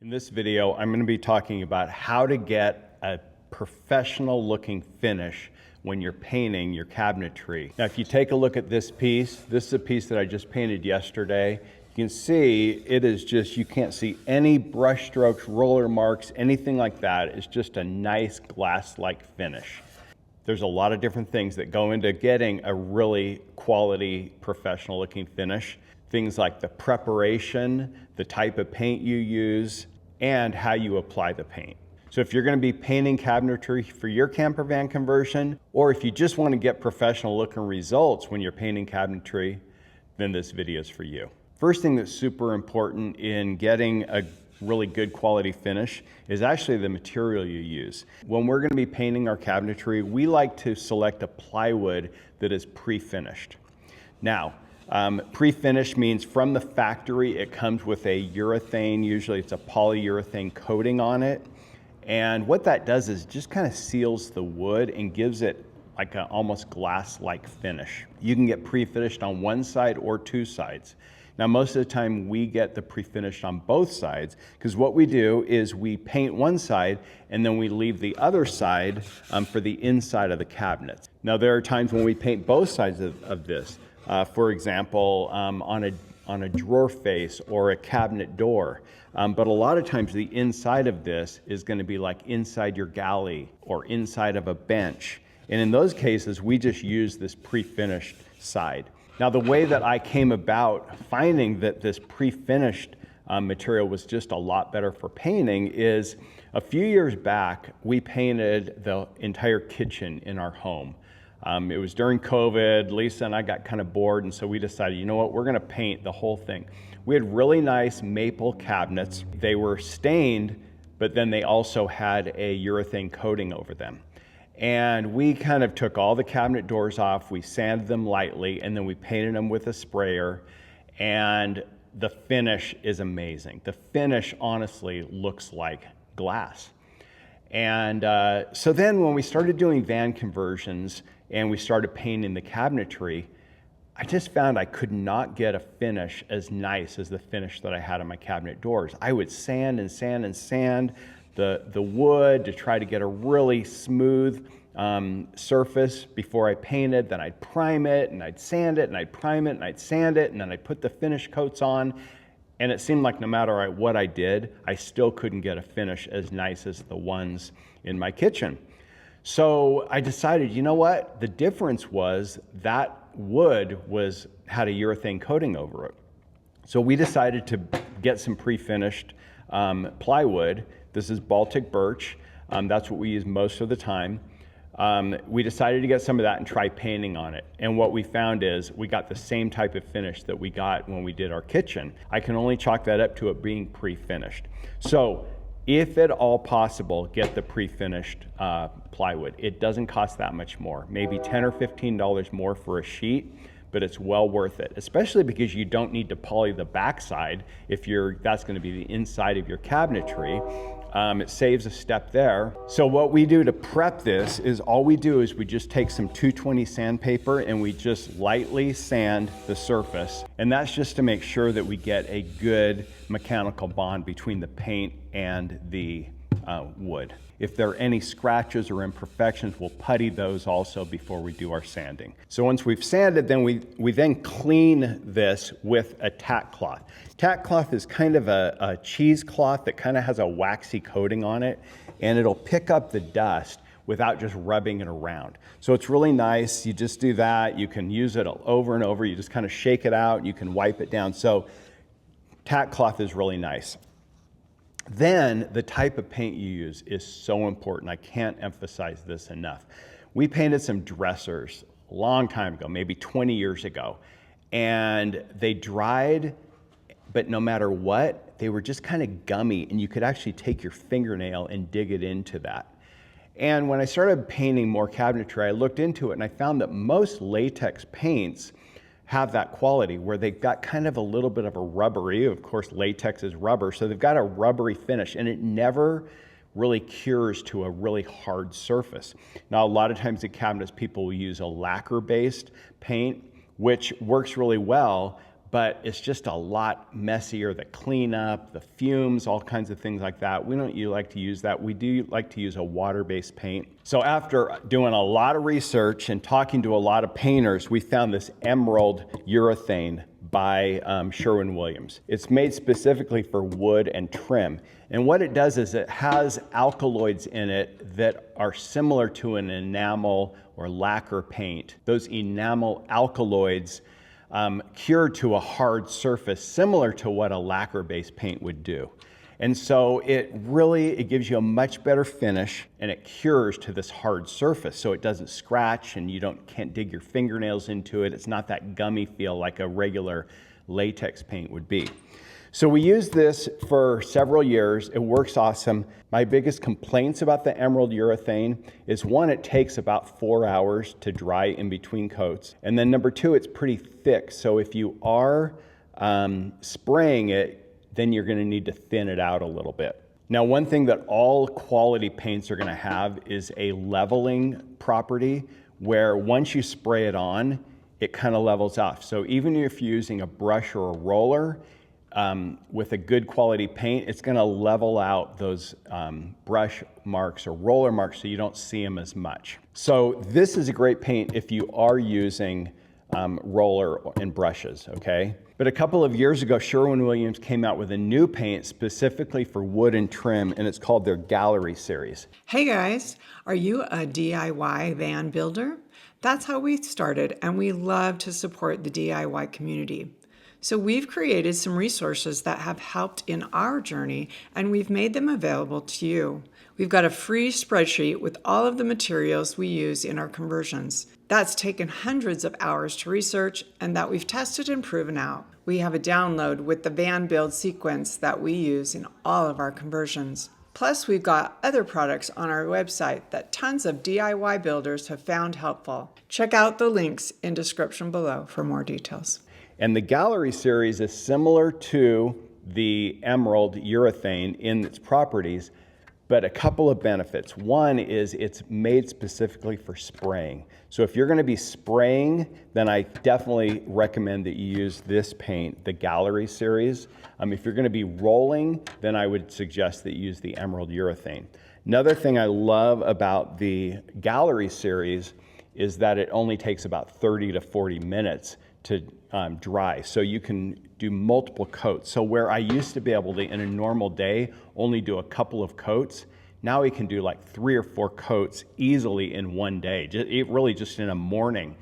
In this video, I'm going to be talking about how to get a professional looking finish when you're painting your cabinetry. Now, if you take a look at this is a piece that I just painted yesterday. You can see it is just, you can't see any brush strokes, roller marks, anything like that. It's just a nice glass-like finish. There's a lot of different things that go into getting a really quality, professional looking finish. Things like the preparation, the type of paint you use, and how you apply the paint. So if you're going to be painting cabinetry for your camper van conversion, or if you just want to get professional looking results when you're painting cabinetry, then this video is for you. First thing that's super important in getting a really good quality finish is actually the material you use. When we're going to be painting our cabinetry, we like to select a plywood that is pre-finished. Now, pre-finished means from the factory it comes with a urethane, usually it's a polyurethane coating on it. And what that does is just kind of seals the wood and gives it like an almost glass-like finish. You can get pre-finished on one side or two sides. Now, most of the time we get the pre-finished on both sides because what we do is we paint one side and then we leave the other side for the inside of the cabinets. Now, there are times when we paint both sides of this. For example, on a drawer face or a cabinet door. But a lot of times the inside of this is going to be like inside your galley or inside of a bench. And in those cases, we just use this pre-finished side. Now, the way that I came about finding that this pre-finished material was just a lot better for painting is a few years back, we painted the entire kitchen in our home. It was during COVID. Lisa and I got kind of bored, and so we decided, you know what, we're going to paint the whole thing. We had really nice maple cabinets. They were stained, but then they also had a urethane coating over them. And we kind of took all the cabinet doors off, we sanded them lightly, and then we painted them with a sprayer, and the finish is amazing. The finish honestly looks like glass. And so then when we started doing van conversions and we started painting the cabinetry, I just found I could not get a finish as nice as the finish that I had on my cabinet doors. I would sand and sand and sand the wood to try to get a really smooth surface before I painted. Then I'd prime it and I'd sand it and I'd prime it and I'd sand it and then I'd put the finish coats on. And it seemed like no matter what I did, I still couldn't get a finish as nice as the ones in my kitchen. So I decided, you know what? The difference was that wood had a urethane coating over it. So we decided to get some pre-finished plywood. This is Baltic birch. That's what we use most of the time. We decided to get some of that and try painting on it. And what we found is we got the same type of finish that we got when we did our kitchen. I can only chalk that up to it being pre-finished. So if at all possible, get the pre-finished plywood. It doesn't cost that much more, maybe $10 or $15 more for a sheet, but it's well worth it, especially because you don't need to poly the backside if that's going to be the inside of your cabinetry. It saves a step there. So what we do to prep this is all we do is we just take some 220 sandpaper and we just lightly sand the surface. And that's just to make sure that we get a good mechanical bond between the paint and the wood. If there are any scratches or imperfections, we'll putty those also before we do our sanding. So once we've sanded, then we then clean this with a tack cloth. Tack cloth is kind of a cheesecloth that kind of has a waxy coating on it, and it'll pick up the dust without just rubbing it around. So it's really nice. You just do that. You can use it over and over. You just kind of shake it out. You can wipe it down. So tack cloth is really nice. Then the type of paint you use is so important. I can't emphasize this enough. We painted some dressers a long time ago, maybe 20 years ago, and they dried, but no matter what, they were just kind of gummy, and you could actually take your fingernail and dig it into that. And when I started painting more cabinetry, I looked into it and I found that most latex paints have that quality where they've got kind of a little bit of a rubbery, of course latex is rubber, so they've got a rubbery finish and it never really cures to a really hard surface. Now a lot of times in cabinets people will use a lacquer based paint which works really well, but it's just a lot messier. The cleanup, the fumes, all kinds of things like that. We don't like to use that. We do like to use a water-based paint. So after doing a lot of research and talking to a lot of painters, we found this emerald urethane by Sherwin-Williams. It's made specifically for wood and trim. And what it does is it has alkaloids in it that are similar to an enamel or lacquer paint. Those enamel alkaloids cure to a hard surface similar to what a lacquer-based paint would do. And so it gives you a much better finish, and it cures to this hard surface, so it doesn't scratch and you can't dig your fingernails into it. It's not that gummy feel like a regular latex paint would be. So we used this for several years. It works awesome. My biggest complaints about the emerald urethane is, one, it takes about 4 hours to dry in between coats. And then number two, it's pretty thick. So if you are spraying it, then you're going to need to thin it out a little bit. Now, one thing that all quality paints are going to have is a leveling property, where once you spray it on, it kind of levels off. So even if you're using a brush or a roller, with a good quality paint, it's going to level out those brush marks or roller marks so you don't see them as much. So this is a great paint if you are using roller and brushes, okay? But a couple of years ago, Sherwin-Williams came out with a new paint specifically for wood and trim, and it's called their Gallery series. Hey guys, are you a DIY van builder? That's how we started, and we love to support the DIY community. So we've created some resources that have helped in our journey, and we've made them available to you. We've got a free spreadsheet with all of the materials we use in our conversions. That's taken hundreds of hours to research and that we've tested and proven out. We have a download with the vanbuild sequence that we use in all of our conversions. Plus, we've got other products on our website that tons of DIY builders have found helpful. Check out the links in description below for more details. And the Gallery series is similar to the emerald urethane in its properties, but a couple of benefits. One is it's made specifically for spraying. So if you're going to be spraying, then I definitely recommend that you use this paint, the Gallery series. If you're going to be rolling, then I would suggest that you use the emerald urethane. Another thing I love about the Gallery series is that it only takes about 30 to 40 minutes to dry. So you can do multiple coats. So where I used to be able to, in a normal day, only do a couple of coats, now we can do like 3 or 4 coats easily in one day, just in a morning.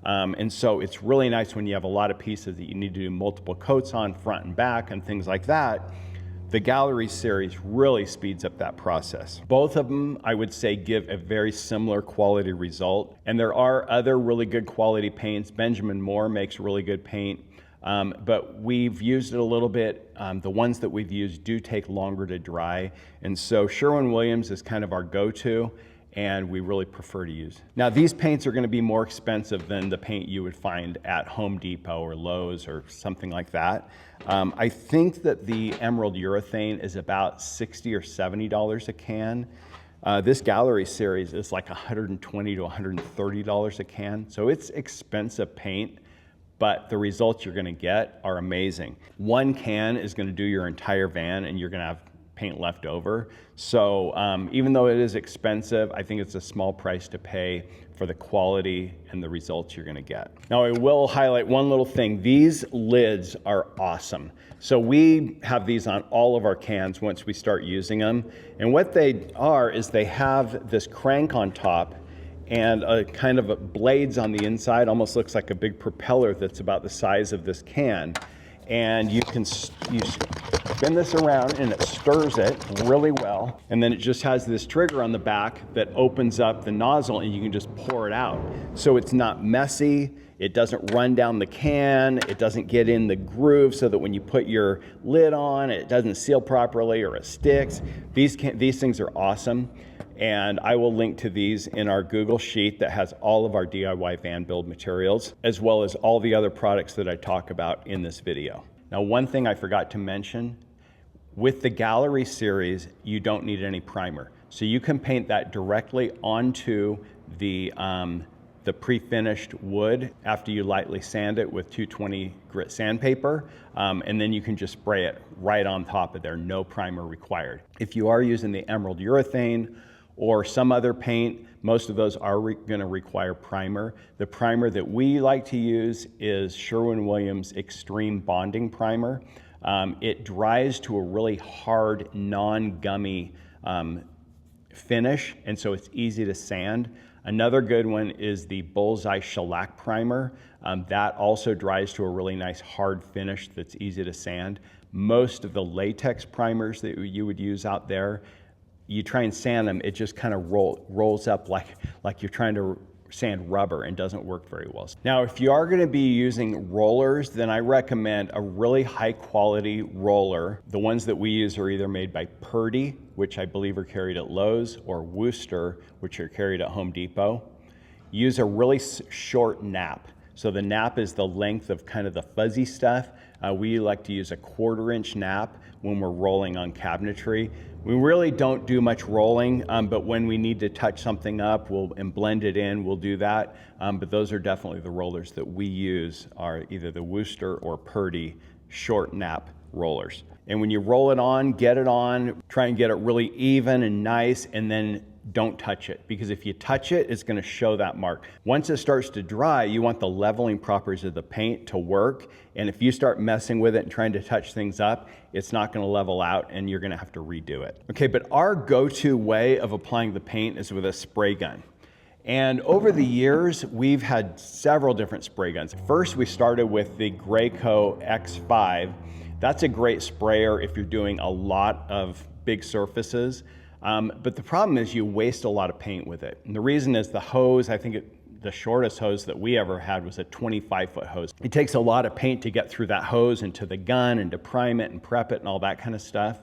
And so it's really nice when you have a lot of pieces that you need to do multiple coats on, front and back and things like that. The Gallery series really speeds up that process. Both of them, I would say, give a very similar quality result. And there are other really good quality paints. Benjamin Moore makes really good paint, but we've used it a little bit. The ones that we've used do take longer to dry. And so Sherwin-Williams is kind of our go-to, and we really prefer to use. Now, these paints are going to be more expensive than the paint you would find at Home Depot or Lowe's or something like that. I think that the emerald urethane is about $60 or $70 a can. This Gallery series is like $120 to $130 a can. So it's expensive paint, but the results you're going to get are amazing. One can is going to do your entire van, and you're going to have paint left over. So even though it is expensive, I think it's a small price to pay for the quality and the results you're going to get. Now, I will highlight one little thing. These lids are awesome. So we have these on all of our cans once we start using them. And what they are is they have this crank on top and a kind of blades on the inside. Almost looks like a big propeller that's about the size of this can. And you spin this around and it stirs it really well. And then it just has this trigger on the back that opens up the nozzle and you can just pour it out. So it's not messy. It doesn't run down the can. It doesn't get in the groove so that when you put your lid on, it doesn't seal properly or it sticks. These things are awesome. And I will link to these in our Google Sheet that has all of our DIY van build materials, as well as all the other products that I talk about in this video. Now, one thing I forgot to mention, with the Gallery series, you don't need any primer. So you can paint that directly onto the the pre-finished wood after you lightly sand it with 220 grit sandpaper, and then you can just spray it right on top of there, no primer required. If you are using the emerald urethane or some other paint, most of those are going to require primer. The primer that we like to use is Sherwin-Williams Extreme Bonding Primer. It dries to a really hard, non-gummy finish, and so it's easy to sand. Another good one is the Bullseye Shellac Primer. That also dries to a really nice hard finish that's easy to sand. Most of the latex primers that you would use out there, you try and sand them, it just kind of rolls up like you're trying to sand rubber and doesn't work very well. Now, if you are going to be using rollers, then I recommend a really high quality roller. The ones that we use are either made by Purdy, which I believe are carried at Lowe's, or Wooster, which are carried at Home Depot. Use a really short nap. So the nap is the length of kind of the fuzzy stuff. We like to use a 1/4 inch nap when we're rolling on cabinetry. We really don't do much rolling, but when we need to touch something up and blend it in, we'll do that. But those are definitely the rollers that we use, are either the Wooster or Purdy short nap rollers. And when you roll it on, try and get it really even and nice, and then don't touch it, because if you touch it, it's going to show that mark. Once it starts to dry, you want the leveling properties of the paint to work, and if you start messing with it and trying to touch things up, it's not going to level out and you're going to have to redo it. Okay, but our go-to way of applying the paint is with a spray gun. And over the years, we've had several different spray guns. First, we started with the Graco X5. That's a great sprayer if you're doing a lot of big surfaces. But the problem is you waste a lot of paint with it. And the reason is the hose, the shortest hose that we ever had was a 25-foot hose. It takes a lot of paint to get through that hose into the gun and to prime it and prep it and all that kind of stuff.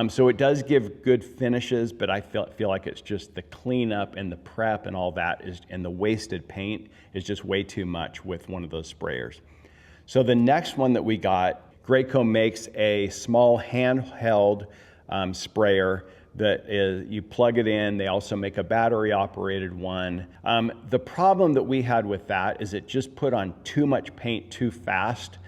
So it does give good finishes, but I feel like it's just the cleanup and the prep and all that and the wasted paint is just way too much with one of those sprayers. So the next one that we got, Graco makes a small handheld sprayer that is, you plug it in. They also make a battery operated one. The problem that we had with that is it just put on too much paint too fast,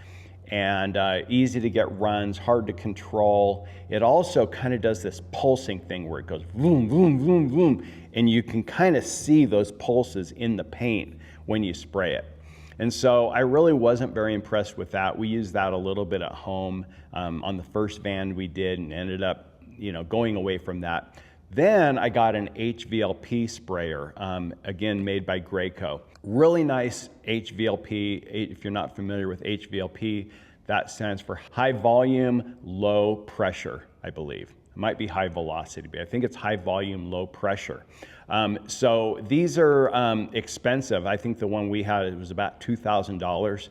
and easy to get runs, hard to control. It also kind of does this pulsing thing where it goes boom, boom, boom, boom, and you can kind of see those pulses in the paint when you spray it. And so I really wasn't very impressed with that. We used that a little bit at home on the first van we did, and ended up going away from that. Then I got an HVLP sprayer, again made by Graco. Really nice HVLP. If you're not familiar with HVLP, that stands for high volume, low pressure, I believe. It might be high velocity, but I think it's high volume, low pressure. So these are expensive. I think the one we had, it was about $2,000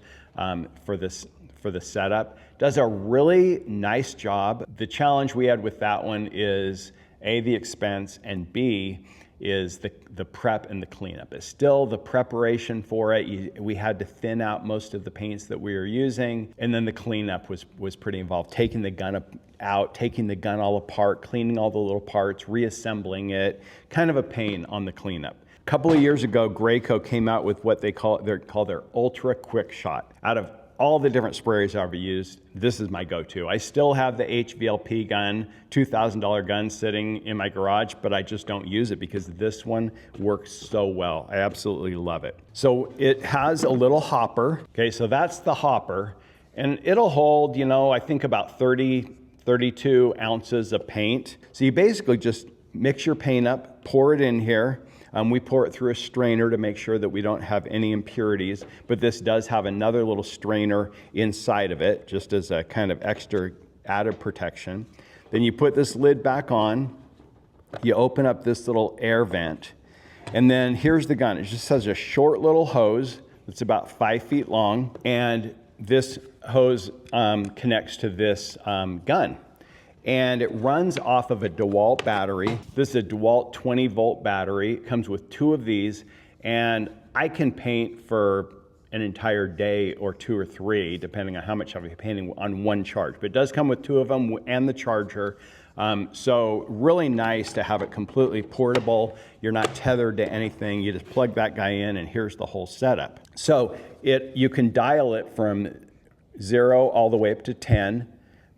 for the setup. Does a really nice job. The challenge we had with that one is A, the expense, and B, is the prep and the cleanup. It's still the preparation for it. We had to thin out most of the paints that we were using, and then the cleanup was pretty involved. Taking the gun out, taking the gun all apart, cleaning all the little parts, reassembling it, kind of a pain on the cleanup. A couple of years ago, Graco came out with what they call their Ultra Quick Shot. Out of all the different sprayers I've ever used, this is my go-to. I still have the HVLP gun, $2,000 gun sitting in my garage, but I just don't use it because this one works so well. I absolutely love it. So it has a little hopper. Okay, so that's the hopper, and it'll hold, I think about 32 ounces of paint. So you basically just mix your paint up, pour it in here. We pour it through a strainer to make sure that we don't have any impurities, but this does have another little strainer inside of it, just as a kind of extra added protection. Then you put this lid back on, you open up this little air vent, and then here's the gun. It just has a short little hose that's about 5 feet long, and this hose connects to this gun. And it runs off of a DeWalt battery. This is a DeWalt 20-volt battery. It comes with 2 of these, and I can paint for an entire day or 2 or 3, depending on how much I'll be painting on one charge. But it does come with 2 of them and the charger. So really nice to have it completely portable. You're not tethered to anything. You just plug that guy in and here's the whole setup. So you can dial it from 0 all the way up to 10.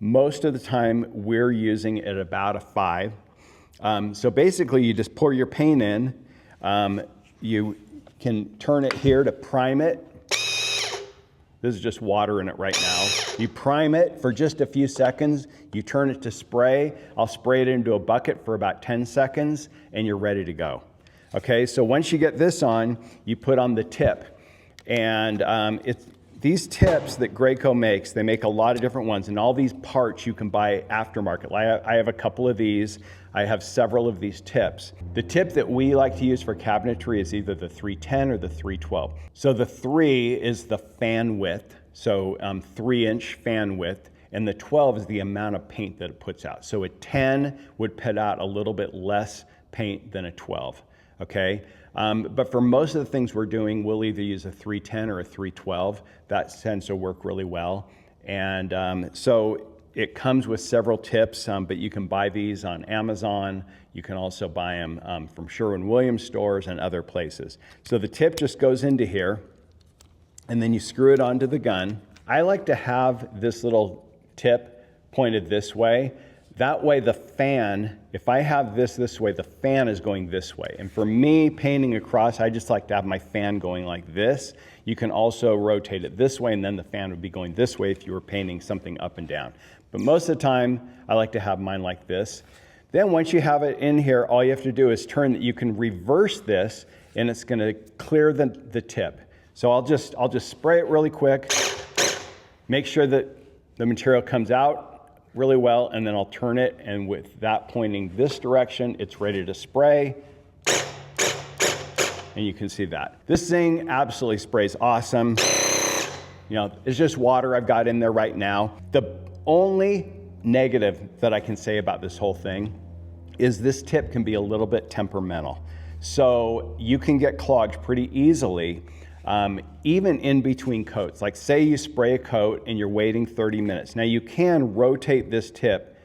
Most of the time we're using it at about a 5. So basically you just pour your paint in. You can turn it here to prime it. This is just water in it right now. You prime it for just a few seconds. You turn it to spray. I'll spray it into a bucket for about 10 seconds and you're ready to go. Okay, so once you get this on, you put on the tip. And these tips that Graco makes, they make a lot of different ones, and all these parts you can buy aftermarket. I have a couple of these. I have several of these tips. The tip that we like to use for cabinetry is either the 310 or the 312. So the 3 is the fan width, so 3-inch fan width, and the 12 is the amount of paint that it puts out. So a 10 would put out a little bit less paint than a 12, okay? But for most of the things we're doing, we'll either use a 310 or a 312. That tends to work really well. And so it comes with several tips, but you can buy these on Amazon. You can also buy them from Sherwin-Williams stores and other places. So the tip just goes into here, and then you screw it onto the gun. I like to have this little tip pointed this way. That way the fan, if I have this way, the fan is going this way. And for me, painting across, I just like to have my fan going like this. You can also rotate it this way, and then the fan would be going this way if you were painting something up and down. But most of the time, I like to have mine like this. Then once you have it in here, all you have to do is turn, you can reverse this, and it's gonna clear the tip. So I'll just spray it really quick, make sure that the material comes out really well, and then I'll turn it, and with that pointing this direction, it's ready to spray. And you can see that. This thing absolutely sprays awesome. You know, it's just water I've got in there right now. The only negative that I can say about this whole thing is this tip can be a little bit temperamental. So you can get clogged pretty easily, even in between coats. Like say you spray a coat and you're waiting 30 minutes. Now you can rotate this tip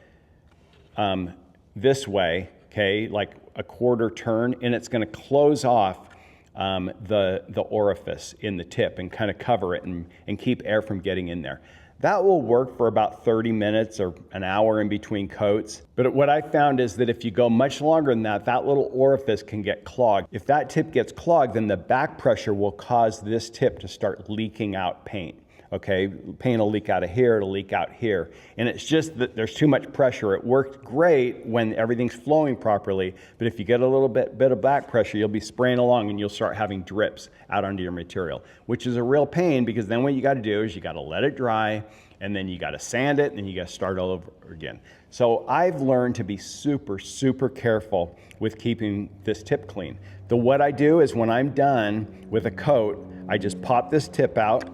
this way, okay, like a quarter turn, and it's gonna close off the orifice in the tip and kind of cover it and keep air from getting in there. That will work for about 30 minutes or an hour in between coats. But what I found is that if you go much longer than that, that little orifice can get clogged. If that tip gets clogged, then the back pressure will cause this tip to start leaking out paint. Okay, paint will leak out of here, it'll leak out here. And it's just that there's too much pressure. It worked great when everything's flowing properly, but if you get a little bit of back pressure, you'll be spraying along and you'll start having drips out onto your material, which is a real pain, because then what you gotta do is you gotta let it dry, and then you gotta sand it, and then you gotta start all over again. So I've learned to be super, super careful with keeping this tip clean. What I do is when I'm done with a coat, I just pop this tip out,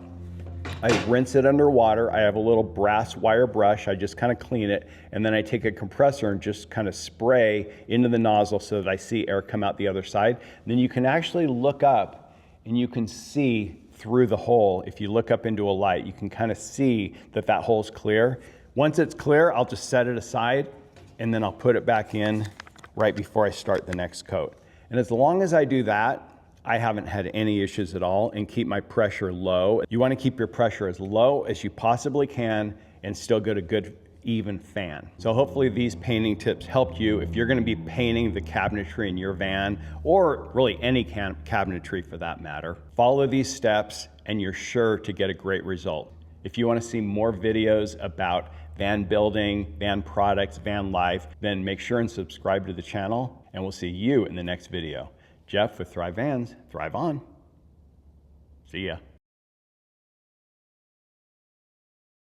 I rinse it under water. I have a little brass wire brush. I just kind of clean it, and then I take a compressor and just kind of spray into the nozzle so that I see air come out the other side. And then you can actually look up and you can see through the hole. If you look up into a light, you can kind of see that that hole's clear. Once it's clear, I'll just set it aside, and then I'll put it back in right before I start the next coat. And as long as I do that, I haven't had any issues at all, and keep my pressure low. You want to keep your pressure as low as you possibly can and still get a good even fan. So hopefully these painting tips helped you if you're going to be painting the cabinetry in your van, or really any cabinetry for that matter. Follow these steps and you're sure to get a great result. If you want to see more videos about van building, van products, van life, then make sure and subscribe to the channel, and we'll see you in the next video. Jeff with Thrivans, thrive on. See ya.